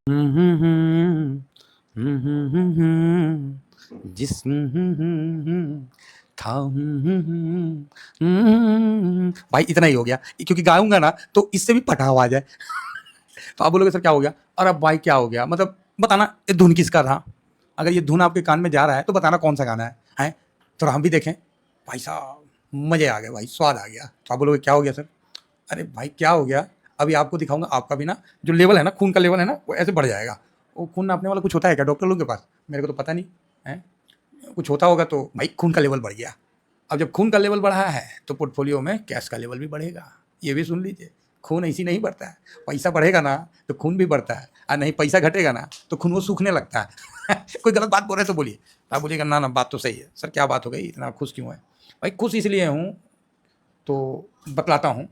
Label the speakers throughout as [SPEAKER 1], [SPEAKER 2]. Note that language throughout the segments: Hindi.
[SPEAKER 1] हम्म, हम्म, हम्म, जिस था भाई इतना ही हो गया, क्योंकि गाऊंगा ना तो इससे भी पटा आवाज है। तो आप बोलोगे सर क्या हो गया, और अब भाई क्या हो गया, मतलब बताना ये धुन किसका था। अगर ये धुन आपके कान में जा रहा है तो बताना कौन सा गाना है तो हम भी देखें। भाई साहब मजे आ गए भाई, स्वाद आ गया। तो आप बोलोगे क्या हो गया सर, अरे भाई क्या हो गया, अभी आपको दिखाऊंगा। आपका भी ना जो लेवल है ना, खून का लेवल है ना, वो ऐसे बढ़ जाएगा। वो खून नापने वाला कुछ होता है क्या डॉक्टर लोगों के पास, मेरे को तो पता नहीं है। कुछ होता होगा तो भाई खून का लेवल बढ़ गया। अब जब खून का लेवल बढ़ा है तो पोर्टफोलियो में कैश का लेवल भी बढ़ेगा। ये भी सुन लीजिए, खून ऐसी नहीं बढ़ता है। पैसा बढ़ेगा ना तो खून भी बढ़ता है, और नहीं पैसा घटेगा ना तो खून वो सूखने लगता है। कोई गलत बात बोल रहे तो बोलिए। आप बोलिएगा ना ना बात तो सही है सर, क्या बात हो गई, इतना खुश क्यों है। भाई खुश इसलिए हूँ, तो बतलाता हूँ।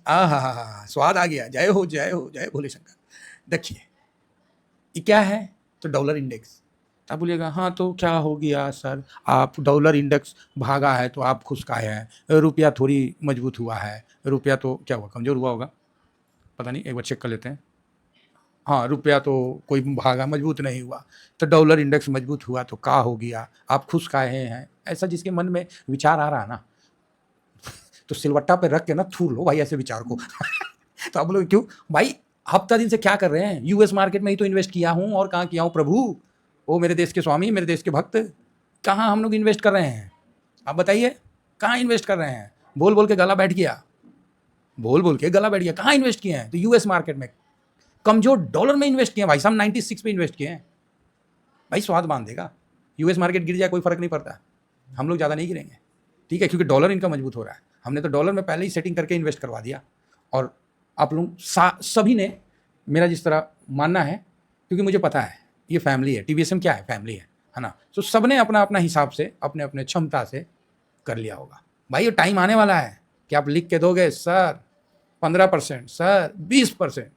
[SPEAKER 1] आ हा हा, स्वाद आ गया। जय हो जय हो जय भोले शंकर। देखिए ये क्या है, तो डॉलर इंडेक्स। आप बोलिएगा हाँ तो क्या हो गया सर, आप डॉलर इंडेक्स भागा है तो आप खुश काहे हैं, रुपया थोड़ी मजबूत हुआ है, रुपया तो क्या हुआ, कमज़ोर हुआ होगा, पता नहीं, एक बार चेक कर लेते हैं। हाँ रुपया तो कोई भागा मजबूत नहीं हुआ, तो डॉलर इंडेक्स मजबूत हुआ तो क्या हो गया, आप खुश काहे हैं, ऐसा जिसके मन में विचार आ रहा है ना, तो सिलवट्टा पे रख के ना थूर लो भाई ऐसे विचार को। तो आप लोग क्यों भाई, हफ्ता दिन से क्या कर रहे हैं, यूएस मार्केट में ही तो इन्वेस्ट किया हूँ, और कहाँ किया हूँ प्रभु, ओ मेरे देश के स्वामी, मेरे देश के भक्त, कहाँ हम लोग इन्वेस्ट कर रहे हैं, आप बताइए कहाँ इन्वेस्ट कर रहे हैं। बोल बोल के गला बैठ गया, बोल बोल के गला बैठ गया, कहाँ इन्वेस्ट किए हैं, तो यूएस मार्केट में कमजोर डॉलर में इन्वेस्ट किए हैं भाई साहब, 96 पे इन्वेस्ट किए हैं। भाई स्वाद बांध देगा, यूएस मार्केट गिर जाए कोई फर्क नहीं पड़ता, हम लोग ज़्यादा नहीं गिरेंगे, ठीक है, क्योंकि डॉलर इनका मजबूत हो रहा है। हमने तो डॉलर में पहले ही सेटिंग करके इन्वेस्ट करवा दिया। और आप लोग सभी ने मेरा जिस तरह मानना है, क्योंकि मुझे पता है ये फैमिली है, टीवीएसएम क्या है, फैमिली है ना, तो सबने अपना अपना हिसाब से अपने अपने क्षमता से कर लिया होगा। भाई ये टाइम आने वाला है कि आप लिख के दोगे सर 15%, सर 20%,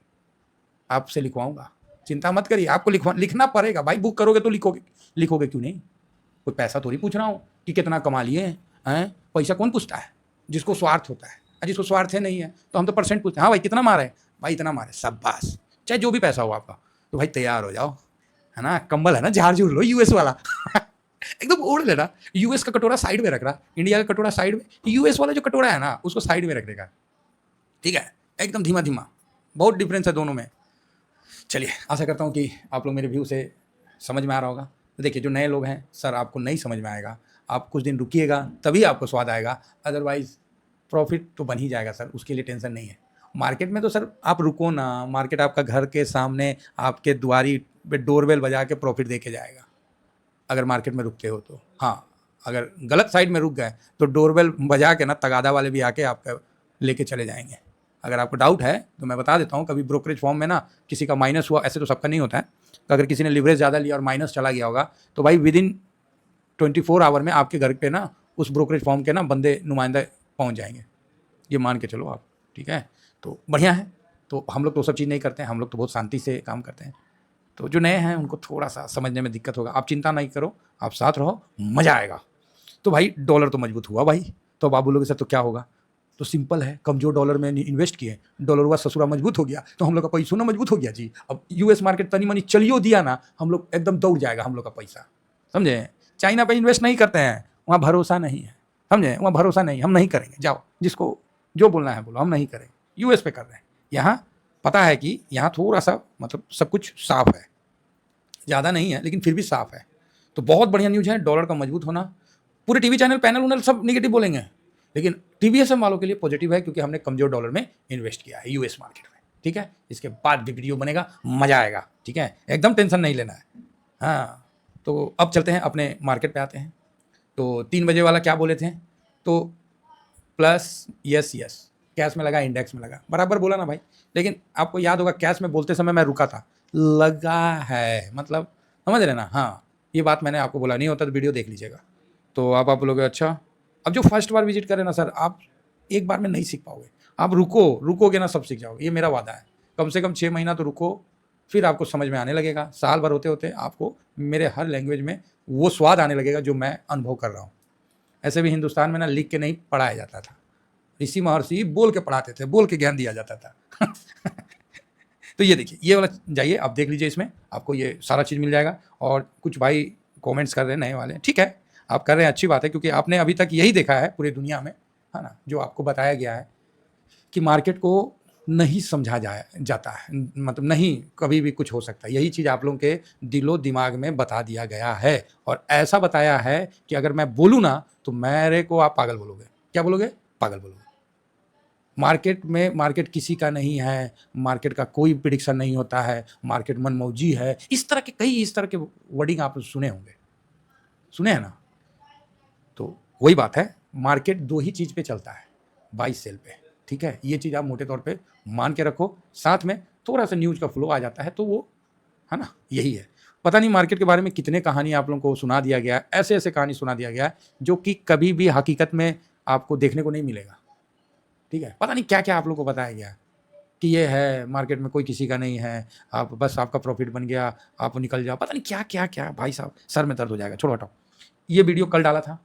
[SPEAKER 1] आपसे लिखवाऊंगा, चिंता मत करिए, आपको लिखना पड़ेगा भाई, बुक करोगे तो लिखोगे, लिखोगे क्यों नहीं, कोई पैसा थोड़ी पूछ रहा हूँ कि कितना कमा लिए हैं, पैसा कौन पूछता है, जिसको स्वार्थ होता है, जिसको स्वार्थ है नहीं है तो हम तो परसेंट पूछते हैं, हाँ भाई कितना मारे, भाई इतना मारे, सब बास, चाहे जो भी पैसा हो आपका, तो भाई तैयार हो जाओ, है ना, कंबल है ना, झाड़ झूड़ लो यूएस वाला। एकदम ओढ़ लेना, यूएस का कटोरा साइड में रख रहा, इंडिया का कटोरा साइड में, यूएस वाला जो कटोरा है ना उसको साइड में रख देगा, ठीक है, एकदम धीमा धीमा, बहुत डिफरेंस है दोनों में। चलिए आशा करता हूँ कि आप लोग मेरे व्यू से समझ में आ रहा होगा। तो देखिए जो नए लोग हैं सर, आपको नहीं समझ में आएगा, आप कुछ दिन रुकिएगा तभी आपको स्वाद आएगा, अदरवाइज प्रॉफिट तो बन ही जाएगा सर, उसके लिए टेंशन नहीं है। मार्केट में तो सर आप रुको ना, मार्केट आपका घर के सामने आपके द्वारी पे डोरबेल बजा के प्रॉफिट दे के जाएगा, अगर मार्केट में रुकते हो तो। हाँ अगर गलत साइड में रुक गए तो डोरबेल बजा के ना तगादा वाले भी आके आपका लेके चले जाएंगे। अगर आपको डाउट है तो मैं बता देता हूँ, कभी ब्रोकरेज फॉर्म में ना किसी का माइनस हुआ, ऐसे तो सबका नहीं होता है, तो अगर किसी ने लिवरेज ज़्यादा लिया और माइनस चला गया होगा तो भाई विद इन 24 आवर में आपके घर पे ना उस ब्रोकरेज फॉर्म के ना बंदे नुमाइंदे पहुँच जाएंगे, ये मान के चलो आप, ठीक है। तो बढ़िया है, तो हम लोग तो सब चीज़ नहीं करते हैं, हम लोग तो बहुत शांति से काम करते हैं। तो जो नए हैं उनको थोड़ा सा समझने में दिक्कत होगा, आप चिंता नहीं करो, आप साथ रहो, मज़ा आएगा। तो भाई डॉलर तो मजबूत हुआ भाई, तो अब आप बोलोगे सर तो क्या होगा, तो सिंपल है, कमजोर डॉलर में इन्वेस्ट किए, डॉलर हुआ ससुरा मजबूत हो गया, तो हम लोग का पैसा ना मजबूत हो गया जी। अब यूएस मार्केट तनी मनी चलियो दिया ना, हम लोग एकदम दौड़ जाएगा हम लोग का पैसा, समझे। चाइना पे इन्वेस्ट नहीं करते हैं, वहाँ भरोसा नहीं है, समझे, वहाँ भरोसा नहीं, हम नहीं करेंगे, जाओ जिसको जो बोलना है बोलो, हम नहीं करेंगे। यूएस पे कर रहे हैं, यहाँ पता है कि यहाँ थोड़ा सा मतलब सब कुछ साफ है, ज़्यादा नहीं है लेकिन फिर भी साफ है। तो बहुत बढ़िया न्यूज़ है डॉलर का मजबूत होना। पूरे टीवी चैनल पैनल उनल सब नेगेटिव बोलेंगे, लेकिन टीवीएसएम वालों के लिए पॉजिटिव है, क्योंकि हमने कमजोर डॉलर में इन्वेस्ट किया है यूएस मार्केट में, ठीक है। इसके बाद भी वीडियो बनेगा, मज़ा आएगा, ठीक है, एकदम टेंशन नहीं लेना है। हाँ तो अब चलते हैं अपने मार्केट पे आते हैं। तो 3 बजे वाला क्या बोले थे, तो प्लस यस यस, कैश में लगा इंडेक्स में लगा, बराबर बोला ना भाई। लेकिन आपको याद होगा कैश में बोलते समय मैं रुका था, लगा है मतलब, समझ रहे ना, हाँ ये बात मैंने आपको बोला, नहीं होता तो वीडियो देख लीजिएगा। तो आप बोलोगे अच्छा, अब जो फर्स्ट बार विजिट करें ना सर, आप एक बार में नहीं सीख पाओगे, आप रुकोगे ना सब सीख जाओगे, ये मेरा वादा है। कम से कम 6 महीना तो रुको, फिर आपको समझ में आने लगेगा, साल भर होते होते आपको मेरे हर लैंग्वेज में वो स्वाद आने लगेगा जो मैं अनुभव कर रहा हूँ। ऐसे भी हिंदुस्तान में ना लिख के नहीं पढ़ाया जाता था, ऋषि महर्षि बोल के पढ़ाते थे, बोल के ज्ञान दिया जाता था। तो ये देखिए, ये वाला जाइए आप देख लीजिए, इसमें आपको ये सारा चीज़ मिल जाएगा। और कुछ भाई कमेंट्स कर रहे हैं नए वाले, ठीक है आप कर रहे हैं, अच्छी बात है, क्योंकि आपने अभी तक यही देखा है पूरी दुनिया में, है ना, जो आपको बताया गया है कि मार्केट को नहीं समझा जाता है, मतलब नहीं कभी भी कुछ हो सकता है। यही चीज़ आप लोगों के दिलो दिमाग में बता दिया गया है, और ऐसा बताया है कि अगर मैं बोलूँ ना तो मेरे को आप पागल बोलोगे। क्या बोलोगे? पागल बोलोगे। मार्केट किसी का नहीं है, मार्केट का कोई प्रिडिक्शन नहीं होता है, मार्केट मनमौजी है, इस तरह के वर्डिंग आप सुने होंगे, सुने हैं ना। तो वही बात है, मार्केट दो ही चीज़ पे चलता है, बाई सेल पे, ठीक है। ये चीज़ आप मोटे तौर पे मान के रखो, साथ में थोड़ा सा न्यूज़ का फ्लो आ जाता है, तो वो है ना, यही है। पता नहीं मार्केट के बारे में कितने कहानी आप लोगों को सुना दिया गया, ऐसे कहानी सुना दिया गया जो कि कभी भी हकीकत में आपको देखने को नहीं मिलेगा, ठीक है। पता नहीं क्या क्या आप लोगों को बताया गया कि ये है, मार्केट में कोई किसी का नहीं है, आप बस आपका प्रॉफिट बन गया, आप निकल जाओ, पता नहीं क्या क्या क्या। भाई साहब सर में दर्द हो जाएगा, छोड़ो हटाओ। ये वीडियो कल डाला था,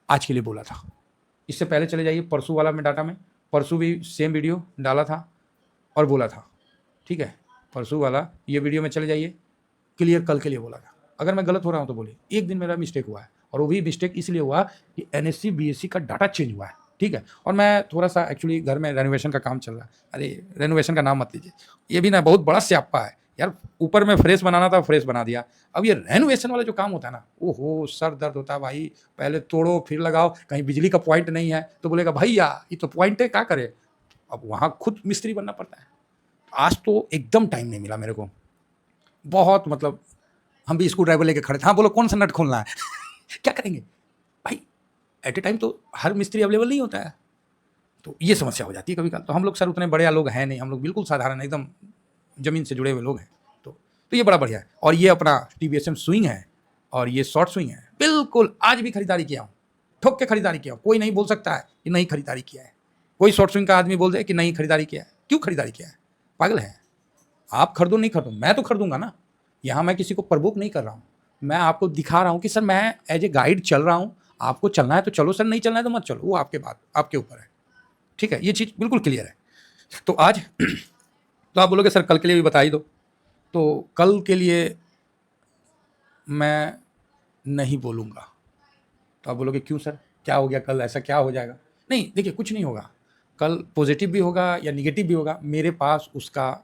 [SPEAKER 1] आज के लिए बोला था। इससे पहले चले जाइए परसों वाला में डाटा में, परसों भी सेम वीडियो डाला था और बोला था, ठीक है। परसों वाला ये वीडियो में चले जाइए, क्लियर कल के लिए बोला था। अगर मैं गलत हो रहा हूँ तो बोलिए, एक दिन मेरा मिस्टेक हुआ है, और वो भी मिस्टेक इसलिए हुआ कि NSE BSE का डाटा चेंज हुआ है, ठीक है। और मैं थोड़ा सा एक्चुअली घर में रेनोवेशन का काम चल रहा है। अरे रेनोवेशन का नाम मत लीजिए, ये भी ना बहुत बड़ा स्यापा है यार। ऊपर में फ्रेश बनाना था, फ्रेश बना दिया। अब ये रेनोवेशन वाला जो काम होता है ना, ओहो सर दर्द होता है भाई। पहले तोड़ो फिर लगाओ, कहीं बिजली का पॉइंट नहीं है तो बोलेगा भैया ये तो पॉइंट है, क्या करे। अब वहाँ खुद मिस्त्री बनना पड़ता है। आज तो एकदम टाइम नहीं मिला मेरे को, बहुत मतलब हम भी स्क्रू ड्राइवर लेके खड़े थे। हाँ बोलो कौन सा नट खोलना है क्या करेंगे भाई, एट ए टाइम तो हर मिस्त्री अवेलेबल नहीं होता है, तो ये समस्या हो जाती है कभी कभी। तो हम लोग सर उतने बड़े लोग हैं नहीं, हम लोग बिल्कुल साधारण एकदम ज़मीन से जुड़े हुए लोग हैं। तो ये बड़ा बढ़िया है। और ये अपना TVSM स्विंग है, और ये शॉर्ट स्विंग है, बिल्कुल आज भी खरीदारी किया हूँ, ठोक के खरीदारी किया हूँ। कोई नहीं बोल सकता है कि नहीं खरीदारी किया है। कोई शॉर्ट स्विंग का आदमी बोल दे कि नहीं खरीदारी किया है, क्यों खरीदारी किया है, पागल है। आप खरीदो नहीं खरीदो, मैं तो खरीदूंगा ना। यहाँ मैं किसी को प्रवोक नहीं कर रहा हूँ, मैं आपको दिखा रहा हूँ कि सर मैं एज ए गाइड चल रहा हूँ, आपको चलना है तो चलो सर, नहीं चलना है तो मत चलो, वो आपके बात आपके ऊपर है, ठीक है। ये चीज़ बिल्कुल क्लियर है। तो आज तो आप बोलोगे सर कल के लिए भी बता ही दो, तो कल के लिए मैं नहीं बोलूँगा। तो आप बोलोगे क्यों सर, क्या हो गया कल, ऐसा क्या हो जाएगा। नहीं देखिए, कुछ नहीं होगा, कल पॉजिटिव भी होगा या निगेटिव भी होगा, मेरे पास उसका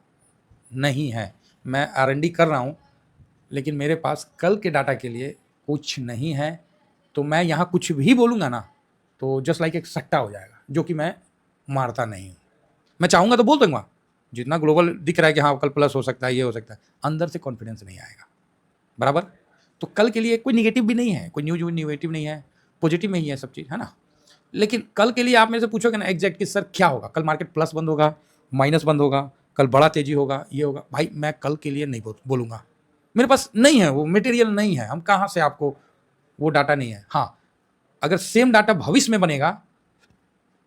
[SPEAKER 1] नहीं है। मैं R&D कर रहा हूँ, लेकिन मेरे पास कल के डाटा के लिए कुछ नहीं है। तो मैं यहाँ कुछ भी बोलूँगा ना तो जस्ट लाइक एक सट्टा हो जाएगा, जो कि मैं मारता नहीं हूँ। मैं चाहूँगा तो बोल दूँगा, जितना ग्लोबल दिख रहा है कि हाँ कल प्लस हो सकता है, ये हो सकता है, अंदर से कॉन्फिडेंस नहीं आएगा, बराबर। तो कल के लिए कोई निगेटिव भी नहीं है, कोई न्यूज निगेटिव नहीं है, पॉजिटिव में ही है सब चीज़, है ना। लेकिन कल के लिए आप मेरे से पूछोगे ना एग्जैक्ट कि सर क्या होगा, कल मार्केट प्लस बंद होगा, माइनस बंद होगा, कल बड़ा तेजी होगा, ये होगा, भाई मैं कल के लिए नहीं बोलूँगा। मेरे पास नहीं है, वो मटेरियल नहीं है, हम कहाँ से आपको, वो डाटा नहीं है। हाँ अगर सेम डाटा भविष्य में बनेगा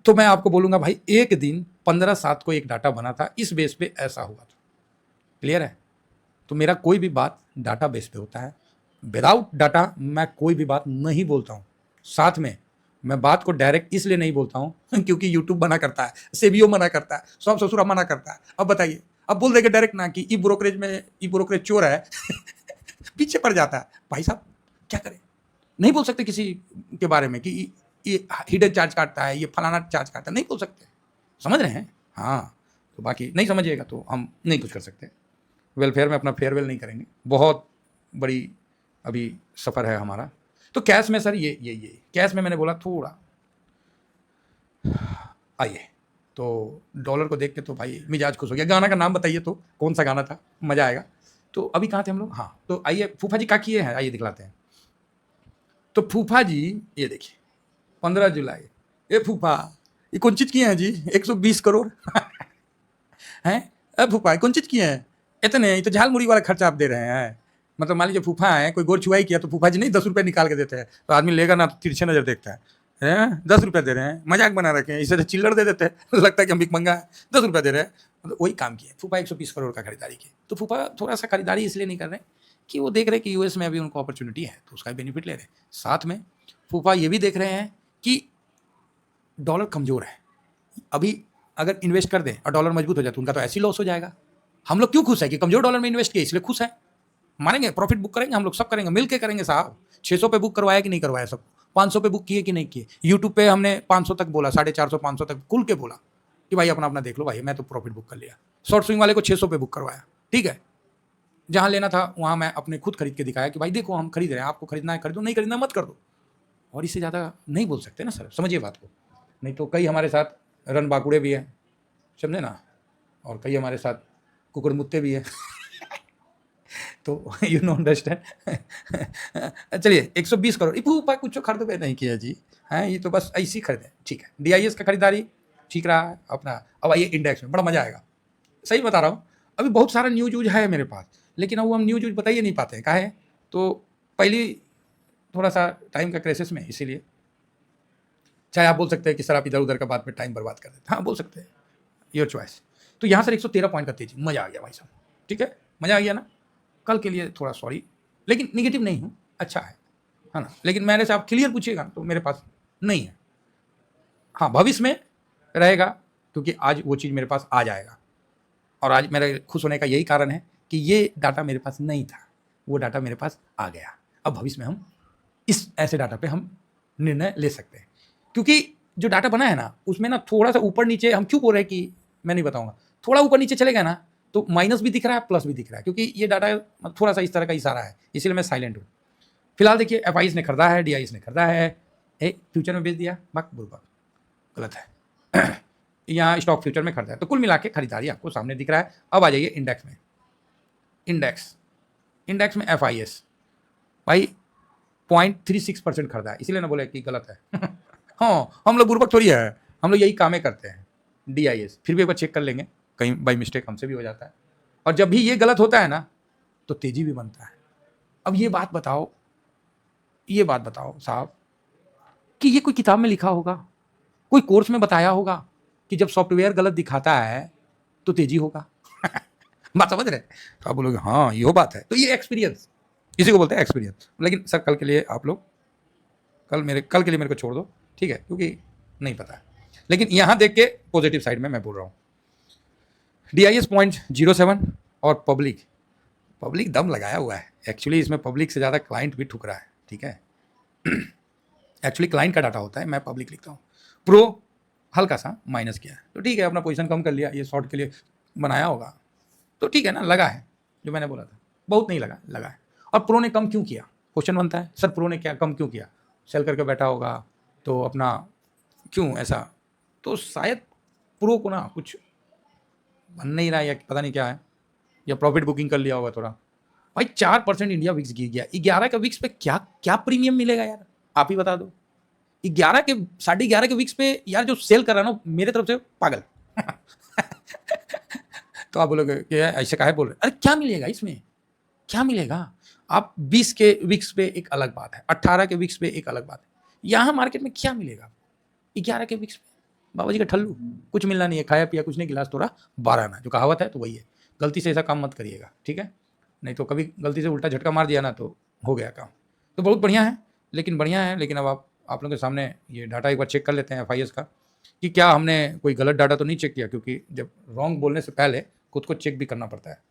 [SPEAKER 1] तो मैं आपको बोलूँगा भाई एक दिन 15/7 को एक डाटा बना था, इस बेस पे ऐसा हुआ था, क्लियर है। तो मेरा कोई भी बात डाटा बेस पे होता है, विदाउट डाटा मैं कोई भी बात नहीं बोलता हूँ। साथ में मैं बात को डायरेक्ट इसलिए नहीं बोलता हूँ क्योंकि यूट्यूब मना करता है, सेबीओ मना करता है, सब ससुरा मना करता है। अब बताइए, अब बोल देंगे डायरेक्ट ना कि ई ब्रोकरेज चोर है पीछे पड़ जाता है। भाई साहब क्या करें, नहीं बोल सकते किसी के बारे में कि ये हिडन चार्ज काटता है, ये फलाना चार्ज काटता है, नहीं बोल सकते, समझ रहे हैं। हाँ तो बाकी नहीं समझिएगा तो हम नहीं कुछ कर सकते। वेलफेयर में अपना फेयरवेल नहीं करेंगे, बहुत बड़ी अभी सफ़र है हमारा। तो कैश में सर ये कैश में मैंने बोला थोड़ा आइए। तो डॉलर को देख के तो भाई मिजाज खुश हो गया। गाना का नाम बताइए तो कौन सा गाना था, मज़ा आएगा। तो अभी कहाँ थे हम लोग, हाँ तो आइए फूफा जी क्या किए हैं, आइए दिखलाते हैं। तो फूफा जी ये देखिए 15 जुलाई, ये फूफा ये कौन चीज़ किए हैं जी, 120 करोड़ हैं। अब फूफा कौन चीज़ किए हैं इतने, ये तो झाल मुड़ी वाला खर्चा आप दे रहे हैं। मतलब मान लीजिए फूफा है, कोई गोर छुआई किया तो फूफा जी नहीं 10 रुपये निकाल के देते हैं, तो आदमी लेगा ना तो तिरछे नज़र देखता है, 10 रुपये दे रहे हैं, मजाक बना रखे हैं, इसे तो चिल्लर दे देते हैं लगता है कि हम भिख मंगा है, 10 रुपये दे रहे हैं। मतलब वही काम किए फूफा, 120 करोड़ का खरीदारी की। तो फूफा थोड़ा सा खरीदारी इसलिए नहीं कर रहे कि वो देख रहे हैं कि US में अभी उनको अपॉर्चुनिटी है तो उसका बेनिफिट ले रहे हैं। साथ में फूफा ये भी देख रहे हैं कि डॉलर कमज़ोर है, अभी अगर इन्वेस्ट कर दें और डॉलर मजबूत हो जाए तो उनका तो ऐसी लॉस हो जाएगा। हम लोग क्यों खुश है कि कमजोर डॉलर में इन्वेस्ट किया, इसलिए खुश है। मानेंगे प्रॉफिट बुक करेंगे, हम लोग सब करेंगे, मिल के करेंगे साहब। 600 पे बुक करवाया कि नहीं करवाया, सब 500 पे बुक किए कि नहीं किए। यूट्यूब पे हमने 500 तक बोला, 450 500 तक खुल के बोला कि भाई अपना अपना देख लो भाई, मैं तो प्रॉफिट बुक कर लिया। शॉर्ट स्विंग वाले को 600 पे बुक करवाया, ठीक है। जहां लेना था वहां मैं अपने खुद खरीद के दिखाया कि भाई देखो हम खरीद रहे हैं, आपको खरीदना है खरीदो, नहीं खरीदना मत कर दो। और इससे ज़्यादा नहीं बोल सकते ना सर, समझिए बात को। नहीं तो कई हमारे साथ रन बाकुड़े भी हैं, समझे ना, और कई हमारे साथ कुकुर मुत्ते भी है तो यू नो अंडरस्टैंड। चलिए 120 करोड़ इपू पा कुछ खरीद पे नहीं किया जी, हैं ये तो बस ऐसी खरीदे, ठीक है। DIS का खरीदारी ठीक रहा है अपना। अब आइए इंडेक्स में, बड़ा मजा आएगा, सही बता रहा हूँ। अभी बहुत सारा न्यूज यूज है मेरे पास, लेकिन अब हम न्यूज यूज बताइए नहीं पाते हैं, काहे तो पहली थोड़ा सा टाइम का क्राइसिस में, इसीलिए। चाहे आप बोल सकते हैं कि सर आप इधर उधर का बात में टाइम बर्बाद कर देते हैं, हाँ बोल सकते हैं, योर चॉइस। तो यहाँ सर 113 पॉइंट का तेजी, मजा आ गया भाई साहब, ठीक है, मजा आ गया ना। कल के लिए थोड़ा सॉरी, लेकिन निगेटिव नहीं हूँ, अच्छा है ना। लेकिन मैंने से आप क्लियर पूछिएगा तो मेरे पास नहीं है, हाँ भविष्य में रहेगा, क्योंकि आज वो चीज़ मेरे पास आ जाएगा। और आज मेरे खुश होने का यही कारण है कि ये डाटा मेरे पास नहीं था, वो डाटा मेरे पास आ गया। अब भविष्य में हम इस ऐसे डाटा पे हम निर्णय ले सकते हैं, क्योंकि जो डाटा बना है ना उसमें ना थोड़ा सा ऊपर नीचे, हम क्यों बोल रहे हैं कि मैं नहीं बताऊंगा, थोड़ा ऊपर नीचे चलेगा ना तो माइनस भी दिख रहा है प्लस भी दिख रहा है, क्योंकि ये डाटा थोड़ा सा इस तरह का इशारा है, इसलिए मैं साइलेंट हूँ फिलहाल। देखिए FIs ने खरीदा है, DIs ने खरीदा है, फ्यूचर में बेच दिया, बाक बुरबाक, गलत है यहाँ स्टॉक फ्यूचर में खरीदा है। तो कुल मिला के खरीदारी आपको सामने दिख रहा है। अब आ जाइए इंडेक्स में, इंडेक्स में FIs भाई 0.36% खरीदा है, इसीलिए ना बोले कि गलत है हाँ हम लोग बुर्बक थोड़ी है, हम लोग यही कामें करते हैं। DIS फिर भी एक बार चेक कर लेंगे, कहीं बाई मिस्टेक हमसे भी हो जाता है, और जब भी ये गलत होता है ना तो तेजी भी बनता है। अब ये बात बताओ साहब कि ये कोई किताब में लिखा होगा, कोई कोर्स में बताया होगा कि जब सॉफ्टवेयर गलत दिखाता है तो तेजी होगा बात समझ रहे? तो आप बोलोगे हाँ ये बात है, तो ये एक्सपीरियंस, इसी को बोलते हैं एक्सपीरियंस। लेकिन सर कल के लिए आप लोग कल के लिए मेरे को छोड़ दो, ठीक है, क्योंकि नहीं पता है। लेकिन यहाँ देख के पॉजिटिव साइड में मैं बोल रहा हूँ, DIS 0.07 और पब्लिक दम लगाया हुआ है। एक्चुअली इसमें पब्लिक से ज़्यादा क्लाइंट भी ठुक रहा है, ठीक है एक्चुअली क्लाइंट का डाटा होता है, मैं पब्लिक लिखता हूँ। प्रो हल्का सा माइनस किया है, तो ठीक है, अपना पोजीशन कम कर लिया, ये शॉर्ट के लिए बनाया होगा तो ठीक है ना, लगा है जो मैंने बोला था, बहुत नहीं लगा है। और प्रो ने कम क्यों किया, क्वेश्चन बनता है, सर प्रो ने क्या कम क्यों किया, सेल करके बैठा होगा तो अपना क्यों ऐसा, तो शायद प्रो को ना कुछ बन नहीं रहा है या पता नहीं क्या है, या प्रॉफिट बुकिंग कर लिया होगा थोड़ा। भाई 4% इंडिया विक्स गिर गया, 11 का विक्स पे क्या प्रीमियम मिलेगा यार, आप ही बता दो। 11 के 11.5 के विक्स पे यार जो सेल कर रहा है ना मेरे तरफ से पागल तो आप बोलोगे कि ऐसे काहे बोल रहे, अरे क्या मिलेगा इसमें, क्या मिलेगा। आप 20 के विक्स पे एक अलग बात है, 18 के विक्स पे एक अलग बात है, यहाँ मार्केट में क्या मिलेगा 11 के विक्स पे, बाबा जी का ठल्लू, कुछ मिलना नहीं है, खाया पिया कुछ नहीं, गिलास तोड़ा 12 आना, जो कहावत है तो वही है। गलती से ऐसा काम मत करिएगा, ठीक है, नहीं तो कभी गलती से उल्टा झटका मार दिया ना तो हो गया काम। तो बहुत बढ़िया है, लेकिन अब आप लोगों के सामने ये डाटा एक बार चेक कर लेते हैं FIs का, कि क्या हमने कोई गलत डाटा तो नहीं चेक किया, क्योंकि जब रॉन्ग बोलने से पहले खुद को चेक भी करना पड़ता है।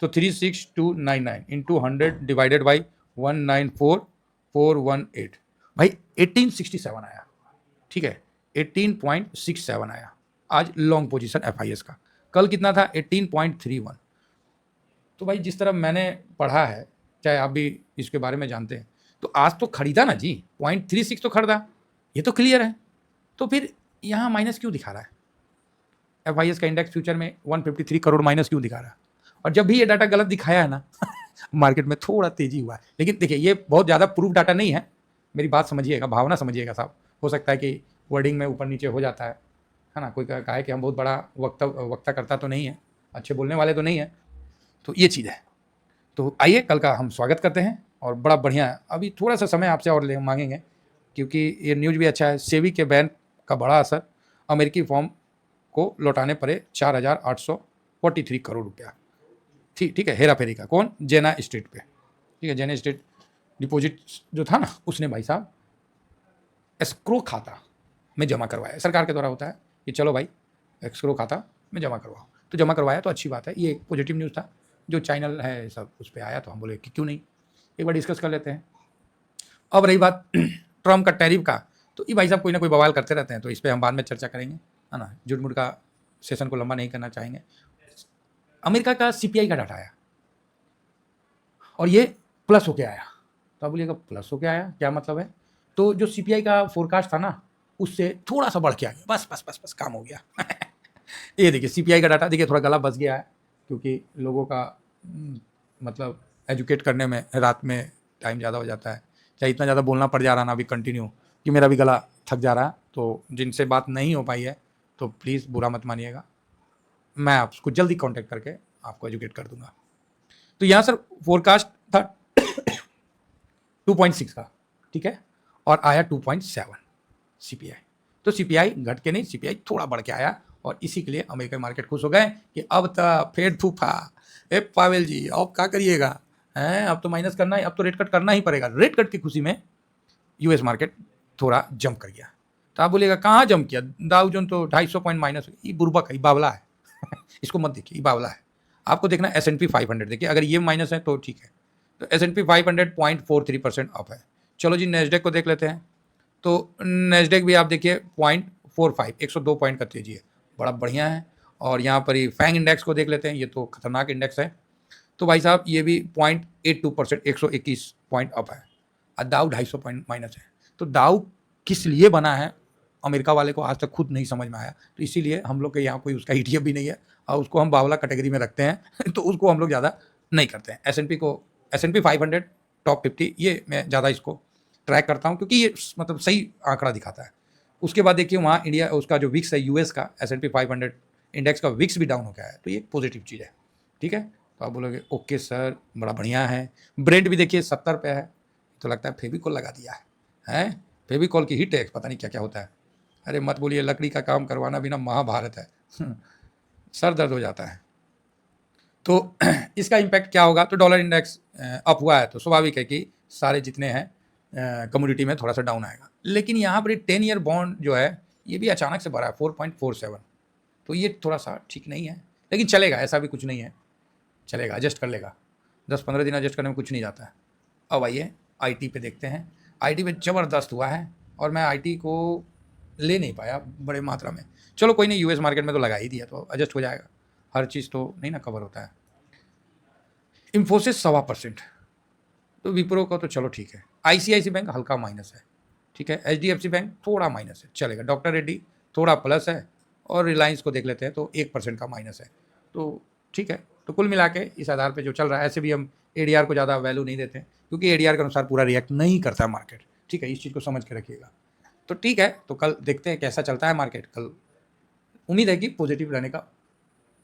[SPEAKER 1] तो 36299 इंटू 100 डिवाइडेड बाई 194418 भाई 1867 आया, ठीक है 18.67 आया आज लॉन्ग पोजीशन FIs का। कल कितना था 18.31। तो भाई जिस तरह मैंने पढ़ा है, चाहे आप भी इसके बारे में जानते हैं, तो आज तो खरीदा ना जी, 0.36 तो खरीदा, ये तो क्लियर है। तो फिर यहाँ माइनस क्यों दिखा रहा है, FIs का इंडेक्स फ्यूचर में 153 करोड़ माइनस क्यों दिखा रहा है। और जब भी ये डाटा गलत दिखाया है ना मार्केट में थोड़ा तेजी हुआ है। लेकिन देखिए ये बहुत ज़्यादा प्रूफ डाटा नहीं है, मेरी बात समझिएगा, भावना समझिएगा साहब। हो सकता है कि वर्डिंग में ऊपर नीचे हो जाता है ना, कोई कहा है कि हम बहुत बड़ा वक्ता करता तो नहीं है, अच्छे बोलने वाले तो नहीं है, तो ये चीज़ है। तो आइए कल का हम स्वागत करते हैं, और बड़ा बढ़िया है। अभी थोड़ा सा समय आपसे और ले मांगेंगे, क्योंकि ये न्यूज़ भी अच्छा है। सेबी के बैन का बड़ा असर, अमेरिकी फॉर्म को लौटाने पड़े 4,843 करोड़ रुपया, ठीक है, हेरा फेरी का। कौन, जेना स्ट्रीट पे, ठीक है, जेना स्ट्रीट डिपॉजिट जो था ना, उसने भाई साहब एस्क्रो खाता में जमा करवाया, सरकार के द्वारा होता है कि चलो भाई एस्क्रो खाता में जमा करवाओ। तो जमा करवाया तो अच्छी बात है, ये एक पॉजिटिव न्यूज़ था। जो चैनल है सब उस पर आया तो हम बोले कि क्यों नहीं एक बार डिस्कस कर लेते हैं। अब रही बात ट्रम्प का टैरिफ का, तो ये भाई साहब कोई ना कोई बवाल करते रहते हैं, तो इस पर हम बाद में चर्चा करेंगे, है ना। झूठ-मूठ का सेशन को लंबा नहीं करना चाहेंगे। अमेरिका का सीपीआई का डाटा आया और ये प्लस होके आया, तो आप बोलिएगा प्लस होके आया क्या मतलब है? तो जो सीपीआई का फोरकास्ट था ना, उससे थोड़ा सा बढ़ के आ गया, बस बस बस बस काम हो गया। ये देखिए सीपीआई का डाटा, देखिए थोड़ा गला बच गया है क्योंकि लोगों का मतलब एजुकेट करने में रात में टाइम ज़्यादा हो जाता है, चाहे इतना ज़्यादा बोलना पड़ जा रहा ना अभी कंटिन्यू कि मेरा भी गला थक जा रहा है। तो जिनसे बात नहीं हो पाई है तो प्लीज़ बुरा मत मानिएगा, मैं आपको जल्दी कांटेक्ट करके आपको एजुकेट कर दूंगा। तो यहाँ सर फोरकास्ट था 2.6 का, ठीक है, और आया 2.7 सीपीआई। तो सीपीआई घट के नहीं, सीपीआई थोड़ा बढ़ के आया और इसी के लिए अमेरिकन मार्केट खुश हो गए कि अब तो फेड फूफा ए पावेल जी अब क्या करिएगा, हैं अब तो माइनस करना है, अब तो रेट कट करना ही पड़ेगा। रेट कट की खुशी में यूएस मार्केट थोड़ा जंप कर गया। तो आप बोलिएगा कहाँ जंप किया, डाउ जोन तो 250 पॉइंट माइनस, ये बुर्बक है, ये बावला है। इसको मत देखिए, ये बावला है। आपको देखना S&P 500 देखिए, अगर ये माइनस है तो ठीक है। तो S&P 500 0.43% अप है। चलो जी नेस्डेक को देख लेते हैं, तो नेस्डेक भी आप देखिए 0.45 102 पॉइंट का तेजी है, बड़ा बढ़िया है। और यहाँ पर ही फैंग इंडेक्स को देख लेते हैं, ये तो खतरनाक इंडेक्स है। तो भाई साहब ये भी 0.82% 121 पॉइंट अप है। और दाउ 250 पॉइंट माइनस है। तो दाउ किस लिए बना है अमेरिका वाले को आज तक खुद नहीं समझ में आया, तो इसीलिए हम लोग के यहाँ कोई उसका ETF भी नहीं है और उसको हम बावला कैटेगरी में रखते हैं। तो उसको हम लोग ज़्यादा नहीं करते हैं। S&P 500 टॉप 50 ये मैं ज़्यादा इसको ट्रैक करता हूँ क्योंकि ये मतलब सही आंकड़ा दिखाता है। उसके बाद देखिए वहाँ इंडिया उसका जो विक्स है यूएस का S&P 500 इंडेक्स का विक्स भी डाउन हो गया है, तो ये पॉजिटिव चीज़ है, ठीक है। तो आप बोलोगे ओके सर बड़ा बढ़िया है। ब्रेंट भी देखिए 70 पे है, तो लगता है फेविकॉल लगा दिया है, फेविकॉल की हीट है, पता नहीं क्या क्या होता है। अरे मत बोलिए, लकड़ी का काम करवाना भी ना महाभारत है। सर दर्द हो जाता है। तो इसका इम्पैक्ट क्या होगा, तो डॉलर इंडेक्स अप हुआ है तो स्वाभाविक है कि सारे जितने हैं कमोडिटी में थोड़ा सा डाउन आएगा। लेकिन यहाँ पर 10 ईयर बॉन्ड जो है ये भी अचानक से बढ़ा है 4.47, तो ये थोड़ा सा ठीक नहीं है, लेकिन चलेगा, ऐसा भी कुछ नहीं है, चलेगा, एडजस्ट कर लेगा। 10-15 दिन एडजस्ट करने में कुछ नहीं जाता है। अब आइए IT पे देखते हैं। IT पे ज़बरदस्त हुआ है और मैं IT को ले नहीं पाया बड़े मात्रा में। चलो कोई नहीं, यूएस मार्केट में तो लगा ही दिया तो एडजस्ट हो जाएगा, हर चीज़ तो नहीं ना कवर होता है। इन्फोसिस 1.25%, तो विप्रो का तो चलो ठीक है। ICICI बैंक हल्का माइनस है, ठीक है। HDFC बैंक थोड़ा माइनस है, चलेगा। डॉक्टर रेड्डी थोड़ा प्लस है और रिलायंस को देख लेते हैं तो 1% का माइनस है, तो ठीक है। तो कुल मिला के इस आधार पे जो चल रहा है, ऐसे भी हम ADR को ज़्यादा वैल्यू नहीं देते क्योंकि ADR के अनुसार पूरा रिएक्ट नहीं करता है मार्केट, ठीक है, इस चीज़ को समझ के रखिएगा। तो ठीक है, तो कल देखते हैं कैसा चलता है मार्केट। कल उम्मीद है कि पॉजिटिव रहने का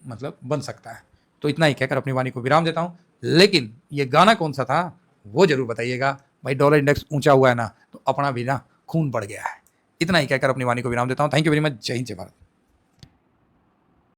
[SPEAKER 1] मतलब बन सकता है। तो इतना ही कहकर अपनी वाणी को विराम देता हूँ, लेकिन ये गाना कौन सा था वो जरूर बताइएगा। भाई डॉलर इंडेक्स ऊंचा हुआ है ना तो अपना भी ना खून बढ़ गया है। इतना ही कहकर अपनी वाणी को विराम देता हूँ। Thank you very much. जय हिंद, जय भारत।